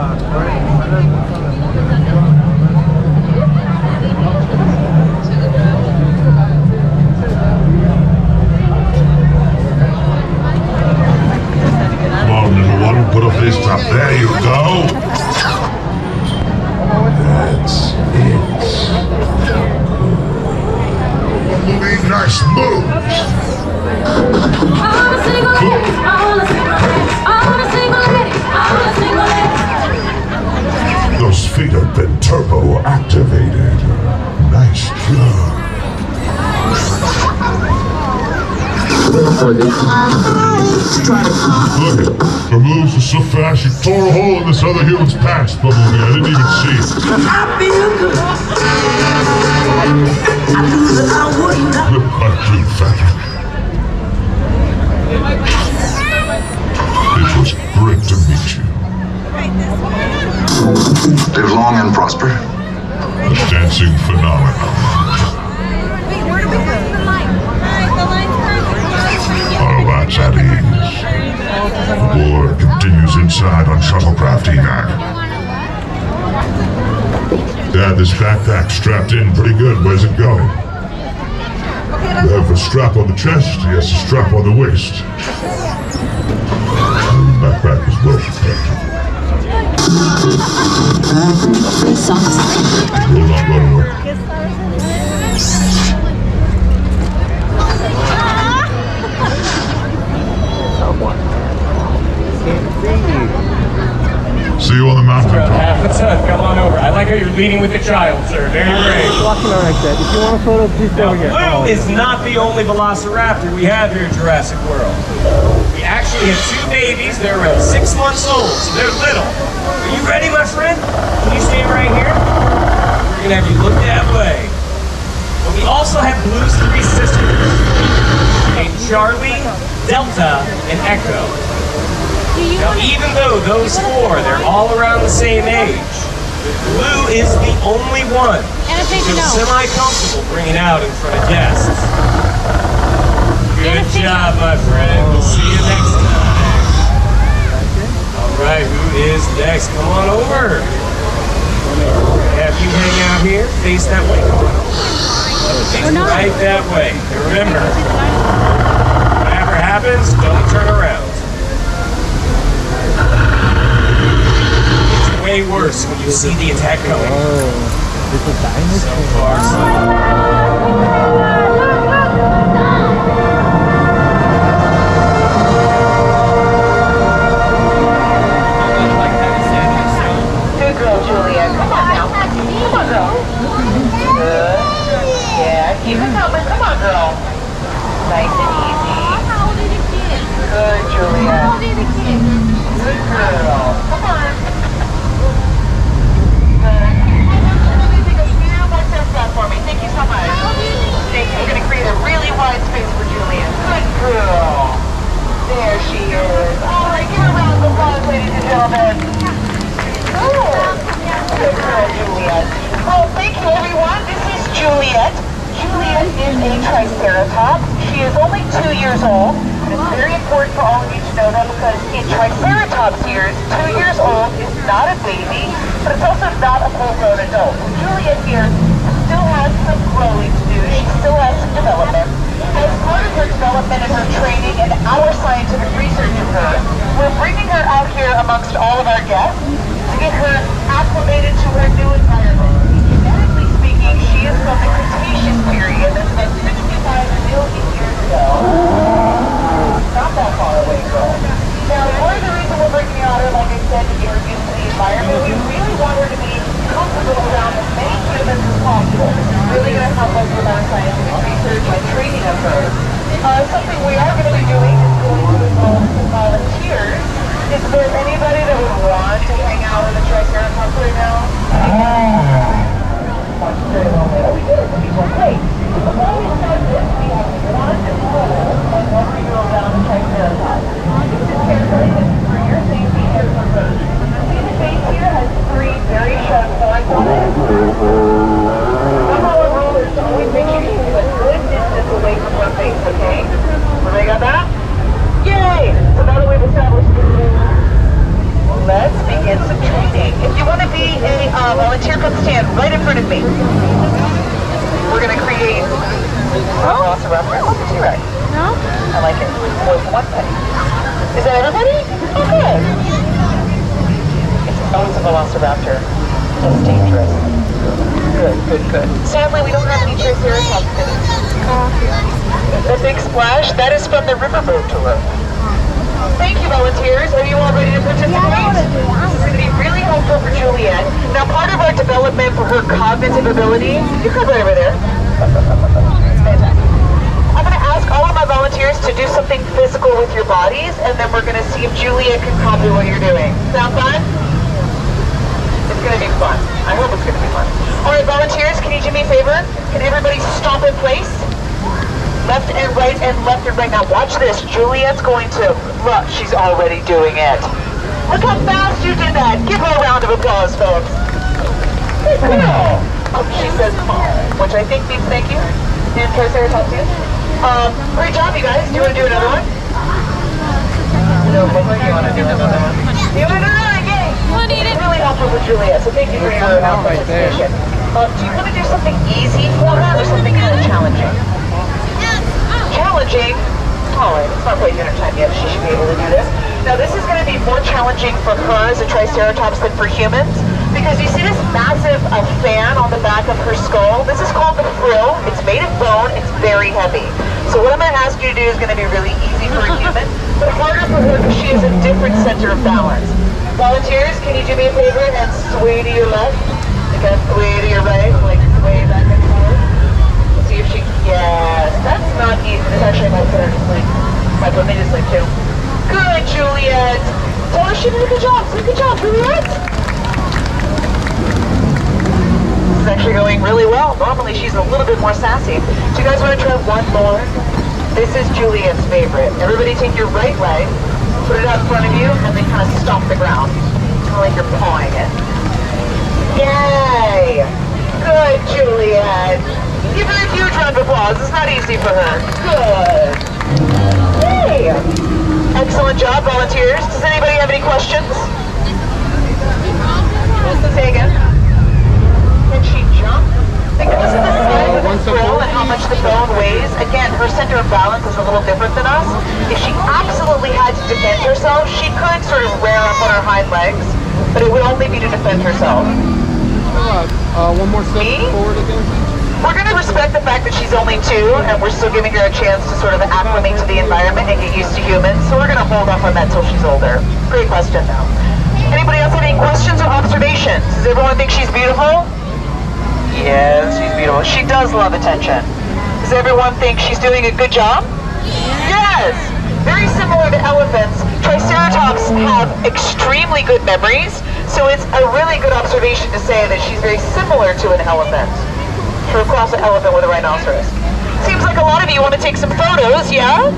Come on, little one, put a fist up. There you go. That's it. Nice moves. Those feet have been turbo activated. Nice job. Look it. Her moves are so fast, she tore a hole in this other human's pants, Bumblebee. I didn't even see it. I feel good. I knew that I wouldn't. Rip my clean fabric. It was great to meet you. Live long and prosper. A dancing phenomenon. Wait, where do we go to the line? Alright, the line's perfect. Oh, that's at ease. The war continues inside on shuttlecraft evac. Dad, this backpack's strapped in pretty good. Where's it going? We have a strap on the chest, yes, a strap on the waist. The backpack is well protected. It will not run away. See you on the mountain. What's up? Come on over. I like how you're leading with the child, sir. Very brave. Walking around like that. If you want a photo, please stay over here. Blue is not the only velociraptor we have here in Jurassic World. We actually have two babies. They're around 6 months old, so they're little. Are you ready, my friend? Can you stand right here? We're gonna have you look that way. But we also have Blue's 3 sisters, named Charlie, Delta, and Echo. Now, even though those 4, they're all around the same age, Blue is the only one who feels semi-comfortable bringing out in front of guests. Good job, my friend. We'll see you next time. All right, who is next? Come on over. Have you hang out here? Face that way. Come on over. Face right that way. And remember, whatever happens, don't turn around. Way worse when you see the attack coming. Oh, it's a dinosaur. So far, Good girl, Juliet. Come on now. Come on, girl. Good. Yeah, keep it coming. Come on, girl. Nice and easy. How old are the kids? Good, Juliet. How old are the kids? Good girl. Come on. For me. Thank you so much. Thank you. We're going to create a really wide space for Juliet. Good girl. There she is. All right, give a round of applause, ladies and gentlemen. Good girl, Juliet. Well, thank you, everyone. This is Juliet. Juliet is a triceratops. She is only 2 years old. It's very important for all of you to know that because in triceratops years, 2 years old is not a baby, but it's also not a full-grown adult. Juliet here still has some growing to do. She still has some development. As part of her development and her training and our scientific research of her, we're bringing her out here amongst all of our guests to get her acclimated to her new environment. Genetically speaking, she is from the Cretaceous period. That's about 65 million years ago. Not that far away, girl. Now, part of the reason we're bringing her out here, like I said, to get her used to the environment, we really want her to be comfortable around as many humans as possible. Really going to help us with our scientific research and training of her. Something we are going to be doing is going to involve some volunteers. Is there anybody that would want to hang out with a triceratops right now? Very well, there we go. Great. The following like this, we have 1 and 4 and 1 year-old down the triceratops. This is carefully, this is for your safety and for both. The face here has 3 very sharp points on it. Somehow a rule is to always make sure you keep a good distance away from your face, okay? Everybody got that? Yay! So now that we've established the rules, let's begin come stand right in front of me. We're gonna create a velociraptor. Oh, T-Rex. No? I like it. More than one penny. Is that everybody? Oh, good. It's a velociraptor. That's dangerous. Good. Sadly, we don't have any triceratops pennies. The big splash, that is from the riverboat tour. Thank you, volunteers. Are you all ready to participate? This is going to be really helpful for Juliet. Now, part of our development for her cognitive ability, you come right over there. Fantastic. I'm going to ask all of my volunteers to do something physical with your bodies, and then we're going to see if Juliet can copy what you're doing. Sound fun? It's going to be fun. I hope it's going to be fun. All right, volunteers, can you do me a favor? Can everybody stomp in place? Left and right and left and right. Now watch this. Juliet's going to, look, she's already doing it. Look how fast you did that. Give her a round of applause, folks. Good girl. Oh, she says, which I think means thank you. And Triceratops too. Great job, you guys. Do you want to do another one? No, you want to do another one? You want to do another game? It's really helpful with Juliet, so thank you for your participation. Do you want to do something easy for her or something kind of challenging? Challenging? All right, it's not quite dinner time yet. She should be able to do this. Now, this is going to be more challenging for her as a Triceratops than for humans, because you see this massive fan on the back of her skull? This is called the frill. It's made of bone. It's very heavy. So what I'm going to ask you to do is going to be really easy for a human, but harder for her because she has a different center of balance. Volunteers, can you do me a favor and sway to your left? Again, sway to your right, like sway back and forth. Let's see if she, yes, that's not easy. This actually might put her to sleep. Might put me to sleep too. Good, Juliet. Tell her she did a good job. Good job, Juliet. This is actually going really well. Normally she's a little bit more sassy. Do you guys want to try one more? This is Juliet's favorite. Everybody take your right leg, put it out in front of you, and then kind of stomp the ground. Kind of like you're pawing it. Yay! Good, Juliet. Give her a huge round of applause. It's not easy for her. Good. Yay! Excellent job, volunteers. Does anybody have any questions? Say again. Can she jump? Because of the size of the frill and how much the bone weighs, again, her center of balance is a little different than us. If she absolutely had to defend herself, she could sort of rear up on her hind legs, but it would only be to defend herself. One more step forward again. We're going to respect the fact that she's only 2, and we're still giving her a chance to sort of acclimate to the environment and get used to humans, so we're going to hold off on that till she's older. Great question, though. Anybody else have any questions or observations? Does everyone think she's beautiful? Yes, she's beautiful. She does love attention. Does everyone think she's doing a good job? Yes! Very similar to elephants, Triceratops have extremely good memories, so it's a really good observation to say that she's very similar to an elephant. To cross an elephant with a rhinoceros. Seems like a lot of you want to take some photos, yeah?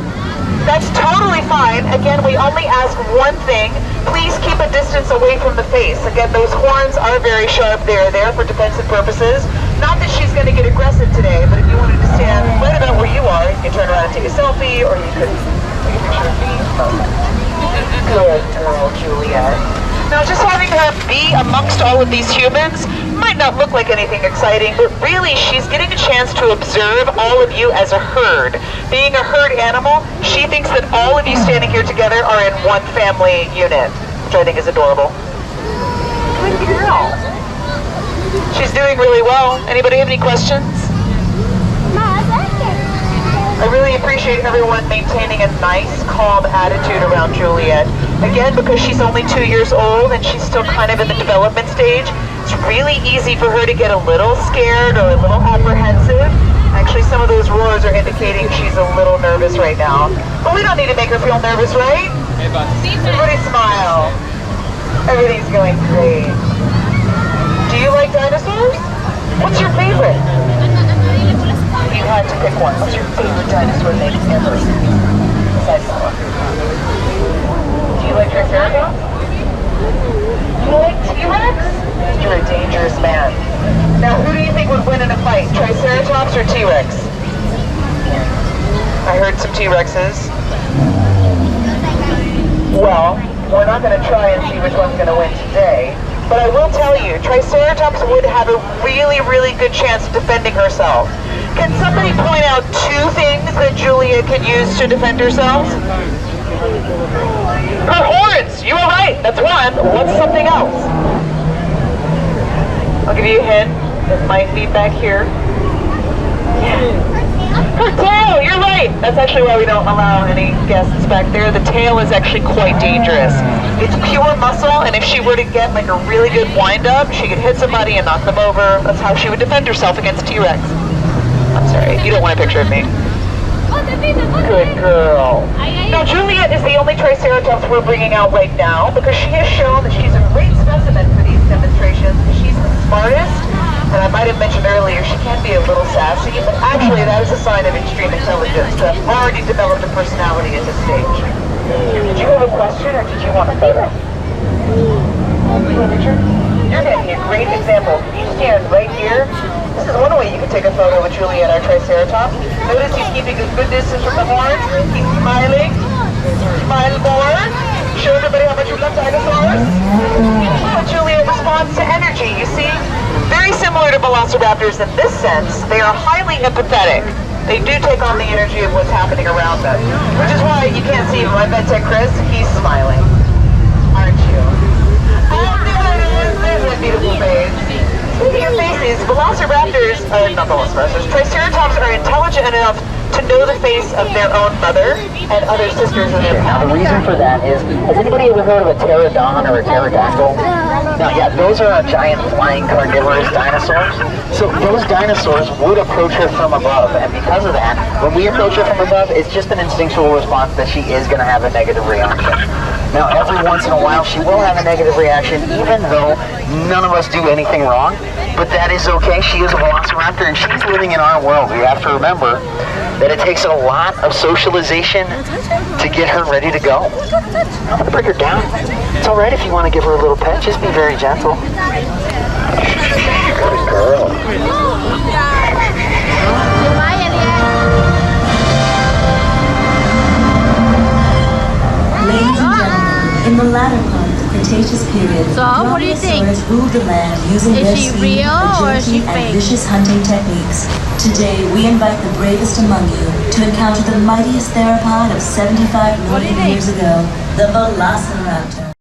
That's totally fine. Again, we only ask one thing. Please keep a distance away from the face. Again, those horns are very sharp. They're there for defensive purposes. Not that she's going to get aggressive today, but if you wanted to stand right about where you are, you can turn around and take a selfie, or you could take a picture of me. Good girl, Juliet. Now, just having her be amongst all of these humans might not look like anything exciting, but really she's getting a chance to observe all of you as a herd. Being a herd animal, she thinks that all of you standing here together are in one family unit, which I think is adorable. Good girl. She's doing really well. Anybody have any questions? I really appreciate everyone maintaining a nice, calm attitude around Juliet. Again, because she's only 2 years old and she's still kind of in the development stage, it's really easy for her to get a little scared or a little apprehensive. Actually, some of those roars are indicating she's a little nervous right now. But we don't need to make her feel nervous, right? Everybody smile. Everything's going great. Do you like dinosaurs? What's your favorite? If you had to pick one, what's your favorite dinosaur name ever? Besides that one. Do you like Triceratops? Do you like T-Rex? You're a dangerous man. Now, who do you think would win in a fight, Triceratops or T-Rex? I heard some T-Rexes. Well, we're not going to try and see which one's going to win today. But I will tell you, Triceratops would have a really, really good chance of defending herself. Can somebody point out 2 things that Juliet can use to defend herself? Her horns! You were right, that's one. What's something else? I'll give you a hint. It might be back here. Her tail, you're right. That's actually why we don't allow any guests back there. The tail is actually quite dangerous. It's pure muscle, and if she were to get like a really good wind-up, she could hit somebody and knock them over. That's how she would defend herself against T-Rex. I'm sorry, you don't want a picture of me. Good girl. Now, Juliet is the only Triceratops we're bringing out right now because she has shown that she's a great specimen for these demonstrations. She's the smartest, and I might have mentioned earlier, she can be a little sassy, but actually that is a sign of extreme intelligence. To have already developed a personality at this stage. Did you have a question, or did you want a photo? You're getting a great example. You stand right here. This is one way you can take a photo with Juliet, our Triceratops. Notice he's keeping a good distance from the horns. He's smiling. Smile more. Show everybody how much you love dinosaurs. How Juliet responds to energy, you see? Very similar to velociraptors in this sense. They are highly empathetic. They do take on the energy of what's happening around them. Which is why you can't see my medtech Chris. He's smiling. Aren't you? Oh, there it is. There's that beautiful face. Speaking of faces, Triceratops are intelligent enough to know the face of their own mother and other sisters in their Now, the reason for that is, has anybody ever heard of a pterodon or a pterodactyl? Now, yeah, those are giant flying carnivorous dinosaurs. So those dinosaurs would approach her from above, and because of that, when we approach her from above, it's just an instinctual response that she is going to have a negative reaction. Now, every once in a while, she will have a negative reaction, even though none of us do anything wrong. But that is okay. She is a velociraptor, and she's living in our world. We have to remember that it takes a lot of socialization to get her ready to go. I'm going to bring her down. It's all right if you want to give her a little pet. Just be very gentle. Good girl. Ladies and gentlemen, in the latter part of the Cretaceous period, So, what do you think? dinosaurs ruled the land using Is their she speed, real or is she agility, and fake? vicious hunting techniques. Today, we invite the bravest among you to encounter the mightiest theropod of 75 What do you million think? years ago, the Velociraptor.